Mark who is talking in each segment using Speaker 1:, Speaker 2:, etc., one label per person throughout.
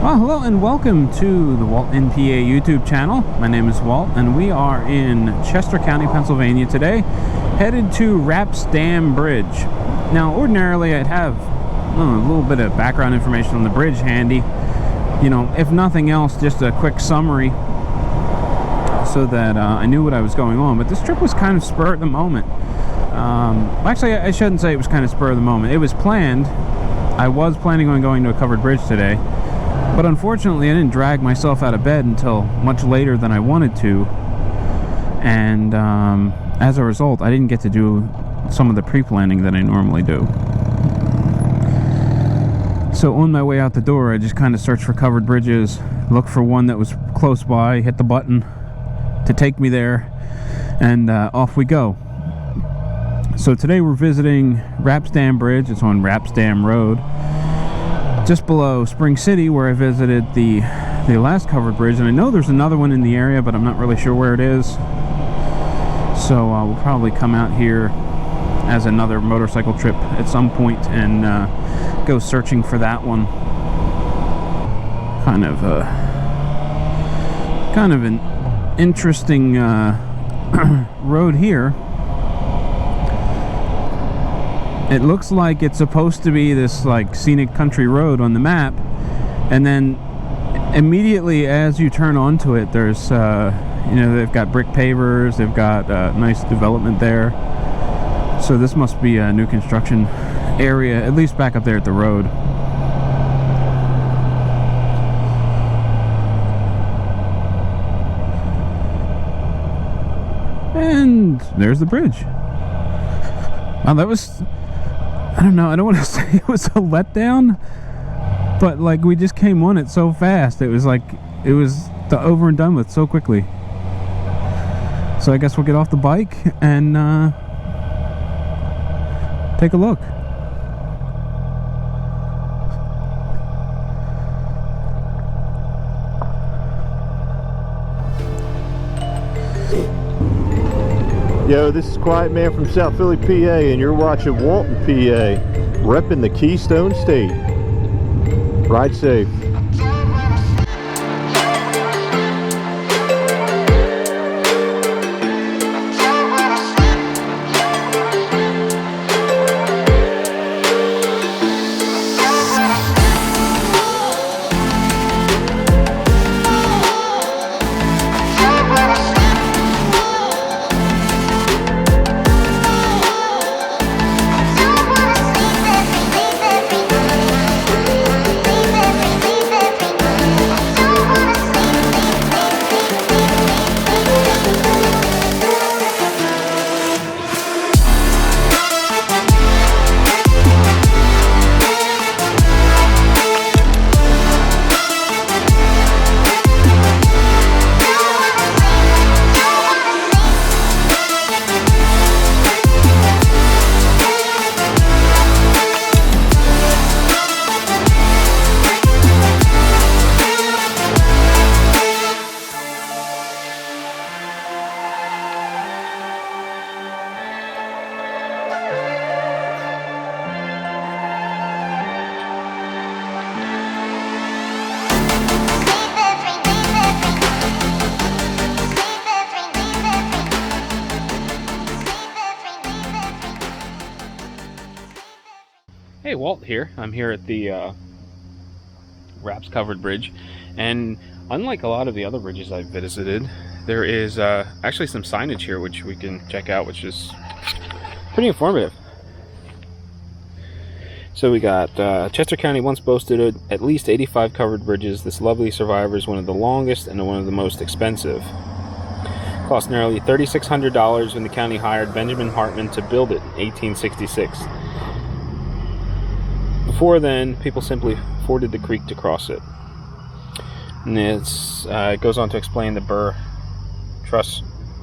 Speaker 1: Well, hello and welcome to the Walt NPA YouTube channel. My name is Walt and we are in Chester County, Pennsylvania today, headed to Rapps Dam Bridge. Now, ordinarily I'd have a little bit of background information on the bridge handy. You know, if nothing else, just a quick summary so that I knew what I was going on. But this trip was kind of spur of the moment. Actually, I shouldn't say it was kind of spur of the moment. It was planned. I was planning on going to a covered bridge today. But unfortunately, I didn't drag myself out of bed until much later than I wanted to. And as a result, I didn't get to do some of the pre-planning that I normally do. So on my way out the door, I just kind of searched for covered bridges, looked for one that was close by, hit the button to take me there, and off we go. So today we're visiting Rapps Dam Bridge. It's on Rapps Dam Road, just below Spring City, where I visited the last covered bridge. And I know there's another one in the area, but I'm not really sure where it is. So we'll probably come out here as another motorcycle trip at some point and go searching for that one. Kind of an interesting road here. It looks like it's supposed to be this like scenic country road on the map, and then immediately as you turn onto it, there's you know, they've got brick pavers, they've got nice development there. So this must be a new construction area, at least back up there at the road. And there's the bridge. Wow, that was, I don't know, I don't want to say it was a letdown, but like we just came on it so fast. It was like, it was over and done with so quickly. So I guess we'll get off the bike and take a look.
Speaker 2: Yo, this is Quiet Man from South Philly, PA, and you're watching Walton, PA, repping the Keystone State. Ride safe.
Speaker 1: Hey, Walt here. I'm here at the Rapps Covered Bridge, and unlike a lot of the other bridges I've visited, there is actually some signage here which we can check out, which is pretty informative. So we got Chester County once boasted at least 85 covered bridges. This lovely survivor is one of the longest and one of the most expensive. Cost nearly $3,600 when the county hired Benjamin Hartman to build it in 1866. Before then, people simply forded the creek to cross it. And it goes on to explain the Burr truss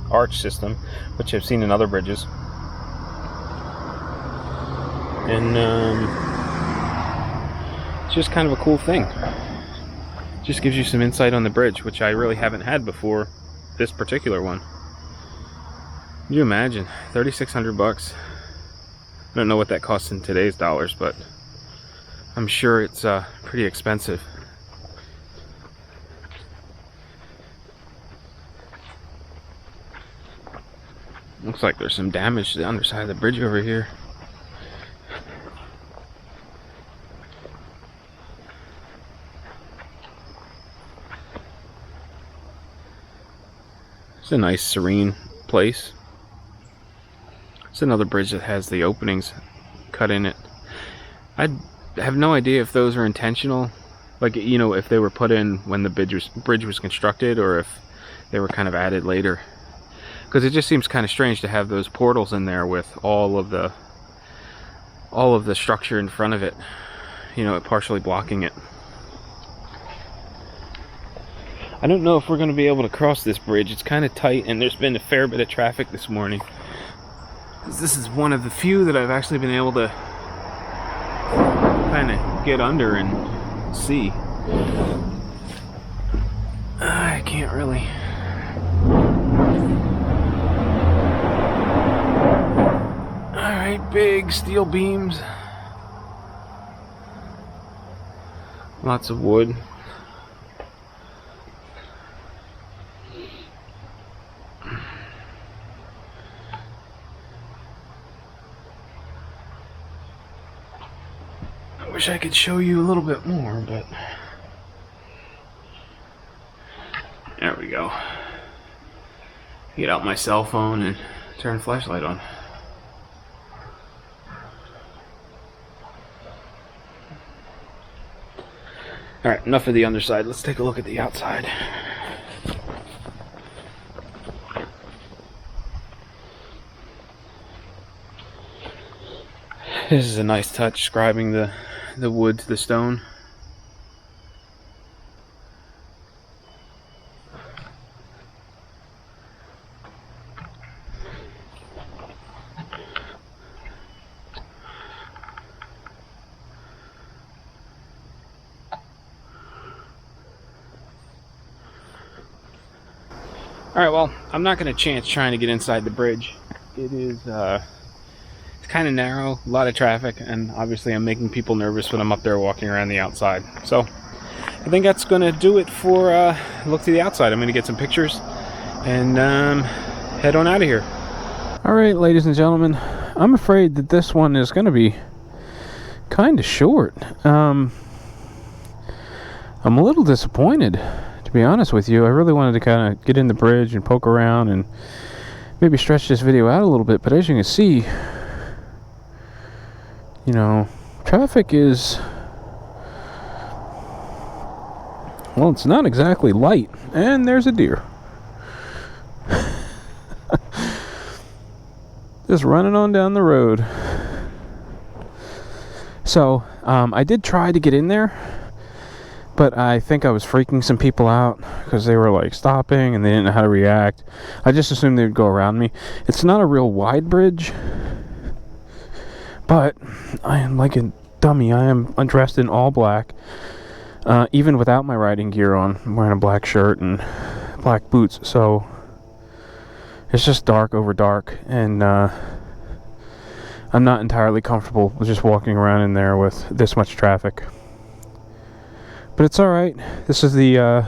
Speaker 1: arch system, which I've seen in other bridges. And it's just kind of a cool thing. Just gives you some insight on the bridge, which I really haven't had before this particular one. Can you imagine? 3,600 bucks. I don't know what that costs in today's dollars, but I'm sure it's pretty expensive. Looks like there's some damage to the underside of the bridge over here. It's a nice serene place. It's another bridge that has the openings cut in it. I have no idea if those are intentional, like, you know, if they were put in when the bridge was constructed, or if they were kind of added later. Because it just seems kind of strange to have those portals in there with all of the structure in front of it, you know, partially blocking it. I don't know if we're going to be able to cross this bridge. It's kind of tight, and there's been a fair bit of traffic this morning. This is one of the few that I've actually been able to kind of get under and see. I can't really. Alright, big steel beams. Lots of wood. I wish I could show you a little bit more, but there we go. Get out my cell phone and turn the flashlight on. Alright, enough of the underside. Let's take a look at the outside. This is a nice touch, scribing the wood to the stone. Alright, well, I'm not going to chance trying to get inside the bridge. It is, it's kind of narrow, a lot of traffic, and obviously I'm making people nervous when I'm up there walking around the outside. So, I think that's going to do it for a look to the outside. I'm going to get some pictures and head on out of here. Alright, ladies and gentlemen, I'm afraid that this one is going to be kind of short. I'm a little disappointed, to be honest with you. I really wanted to kind of get in the bridge and poke around and maybe stretch this video out a little bit, but as you can see, you know, traffic is, well, it's not exactly light. And there's a deer. Just running on down the road. So, I did try to get in there, but I think I was freaking some people out because they were like stopping and they didn't know how to react. I just assumed they would go around me. It's not a real wide bridge, but I am like a dummy. I am dressed in all black, even without my riding gear on. I'm wearing a black shirt and black boots, so it's just dark over dark, and I'm not entirely comfortable with just walking around in there with this much traffic. But it's alright. This is the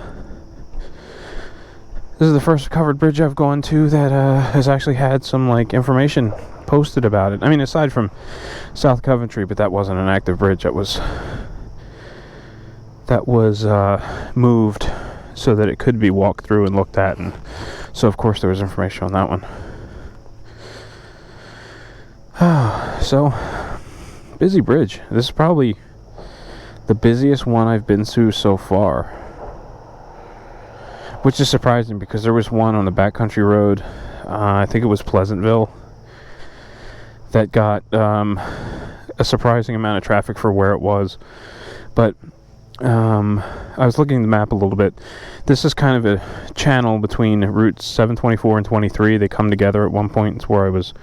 Speaker 1: first covered bridge I've gone to that has actually had some like information posted about it. I mean, aside from South Coventry, but that wasn't an active bridge. That was moved so that it could be walked through and looked at, and so of course there was information on that one. So, busy bridge. This is probably the busiest one I've been to so far, which is surprising because there was one on the backcountry road, I think it was Pleasantville, that got a surprising amount of traffic for where it was. But I was looking at the map a little bit. This is kind of a channel between routes 724 and 23. They come together at one point. It's where I was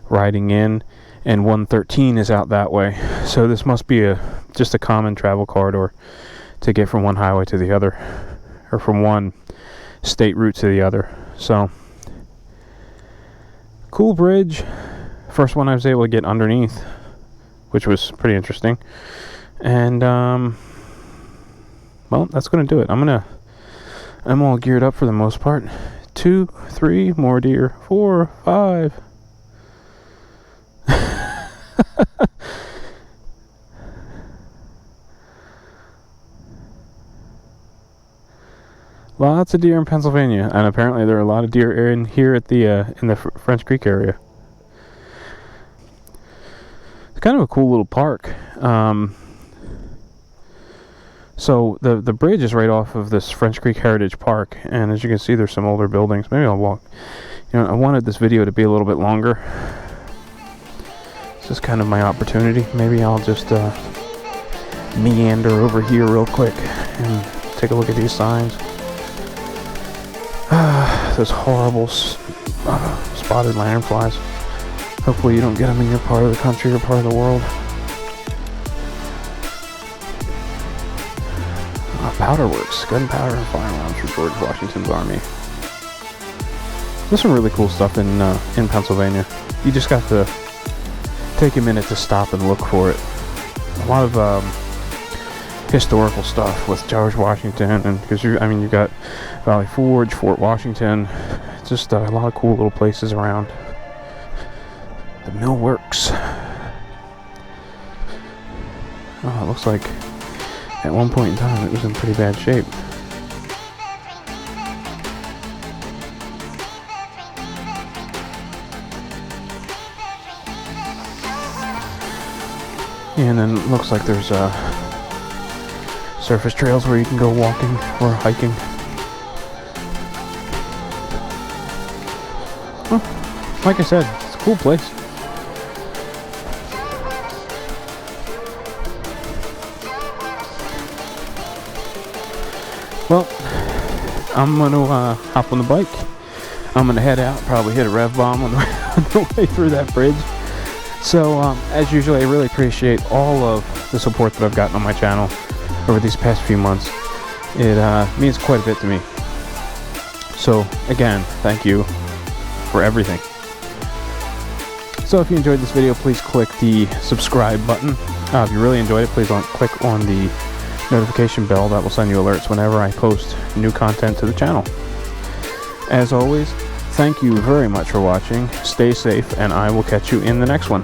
Speaker 1: riding in, and 113 is out that way. So this must be just a common travel corridor to get from one highway to the other, or from one state route to the other. So, cool bridge. First one I was able to get underneath, which was pretty interesting. And well, that's gonna do it. I'm all geared up for the most part 2, 3, more deer, 4, 5. Lots of deer in Pennsylvania, and apparently there are a lot of deer in here at the in the French Creek area. It's kind of a cool little park. So the bridge is right off of this French Creek Heritage Park, and as you can see, there's some older buildings. Maybe I'll walk. You know, I wanted this video to be a little bit longer. This is kind of my opportunity. Maybe I'll just meander over here real quick and take a look at these signs. Those horrible spotted lanternflies. Hopefully you don't get them in your part of the country or part of the world. Powder Works, gunpowder and firearms for George Washington's Army. There's some really cool stuff in Pennsylvania. You just got to take a minute to stop and look for it. A lot of historical stuff with George Washington, and because you got Valley Forge, Fort Washington, just a lot of cool little places around. The Mill Works. Oh, it looks like at one point in time it was in pretty bad shape. And then it looks like there's surface trails where you can go walking or hiking. Well, like I said, it's a cool place. Well, I'm going to hop on the bike. I'm going to head out, probably hit a rev bomb on the way through that bridge. So, as usual, I really appreciate all of the support that I've gotten on my channel over these past few months. It means quite a bit to me. So, again, thank you for everything. So, if you enjoyed this video, please click the subscribe button. If you really enjoyed it, please click on the notification bell. That will send you alerts whenever I post new content to the channel. As always, thank you very much for watching. Stay safe, and I will catch you in the next one.